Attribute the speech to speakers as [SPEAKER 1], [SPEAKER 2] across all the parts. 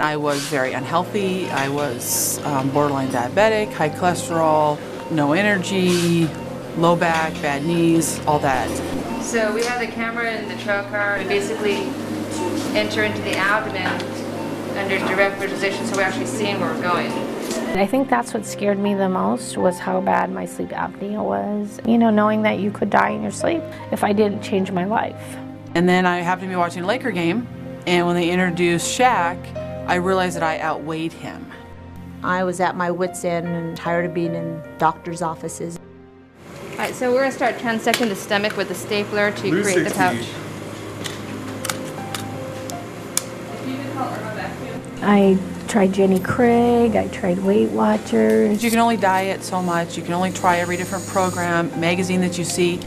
[SPEAKER 1] I was very unhealthy. I was borderline diabetic, high cholesterol, no energy, low back, bad knees, all that.
[SPEAKER 2] So we have the camera in the trail car to basically enter into the abdomen under direct visualization, so we're actually seeing where we're going.
[SPEAKER 3] I think that's what scared me the most, was how bad my sleep apnea was. You know, knowing that you could die in your sleep if I didn't change my life.
[SPEAKER 1] And then I happened to be watching a Laker game, and when they introduced Shaq, I realized that I outweighed him.
[SPEAKER 4] I was at my wit's end and tired of being in doctor's offices.
[SPEAKER 2] All right, so we're going to start transecting the stomach with a stapler to create the pouch.
[SPEAKER 3] I tried Jenny Craig, I tried Weight Watchers.
[SPEAKER 1] You can only diet so much, you can only try every different program, magazine that you see.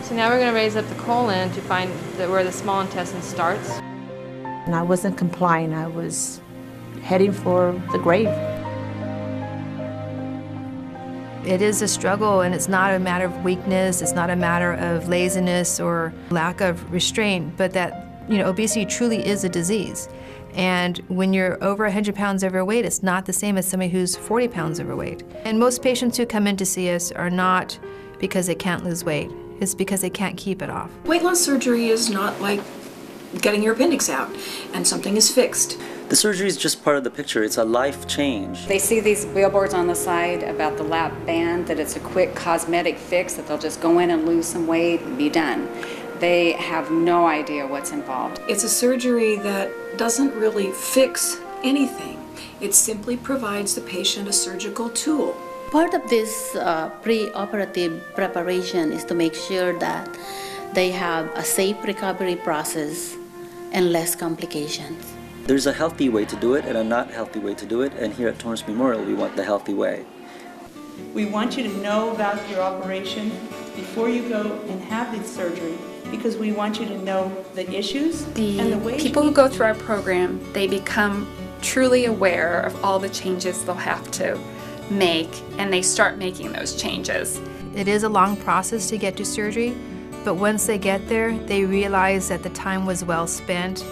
[SPEAKER 2] So now we're going to raise up the colon to find where the small intestine starts.
[SPEAKER 4] And I wasn't complying, I was heading for the grave.
[SPEAKER 5] It is a struggle, and it's not a matter of weakness, it's not a matter of laziness or lack of restraint, but that, you know, obesity truly is a disease. And when you're over 100 pounds overweight, it's not the same as somebody who's 40 pounds overweight. And most patients who come in to see us are not because they can't lose weight, it's because they can't keep it off.
[SPEAKER 6] Weight loss surgery is not like getting your appendix out and something is fixed.
[SPEAKER 7] The surgery is just part of the picture. It's a life change.
[SPEAKER 8] They see these billboards on the side about the lap band, that it's a quick cosmetic fix, that they'll just go in and lose some weight and be done. They have no idea what's involved.
[SPEAKER 6] It's a surgery that doesn't really fix anything. It simply provides the patient a surgical tool.
[SPEAKER 9] Part of this pre-operative preparation is to make sure that they have a safe recovery process and less complications.
[SPEAKER 7] There's a healthy way to do it and a not healthy way to do it, and here at Torrance Memorial we want the healthy way.
[SPEAKER 10] We want you to know about your operation before you go and have the surgery, because we want you to know the issues and the ways.
[SPEAKER 11] People who go through our program, they become truly aware of all the changes they'll have to make, and they start making those changes.
[SPEAKER 5] It is a long process to get to surgery, but once they get there, they realize that the time was well spent.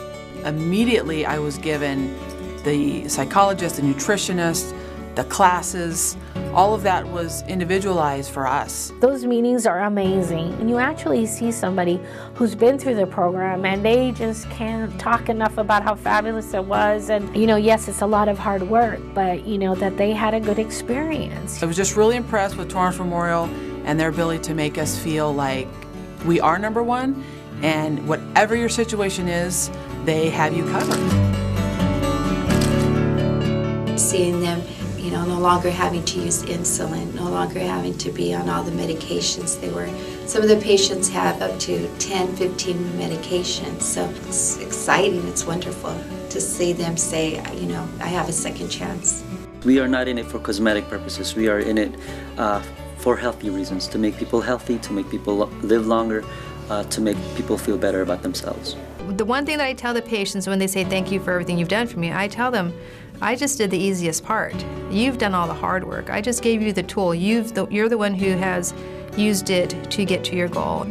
[SPEAKER 1] Immediately I was given the psychologist, the nutritionist, the classes, all of that was individualized for us.
[SPEAKER 3] Those meetings are amazing, and you actually see somebody who's been through the program and they just can't talk enough about how fabulous it was. And you know, yes, it's a lot of hard work, but you know that they had a good experience.
[SPEAKER 1] I was just really impressed with Torrance Memorial and their ability to make us feel like we are number one, and whatever your situation is, they have you covered.
[SPEAKER 12] Seeing them, you know, no longer having to use insulin, no longer having to be on all the medications they were. Some of the patients have up to 10, 15 medications, so it's exciting, it's wonderful to see them say, you know, I have a second chance.
[SPEAKER 7] We are not in it for cosmetic purposes. We are in it for healthy reasons, to make people healthy, to make people live longer, to make people feel better about themselves.
[SPEAKER 5] The one thing that I tell the patients when they say thank you for everything you've done for me, I tell them, I just did the easiest part. You've done all the hard work. I just gave you the tool. You're the one who has used it to get to your goal.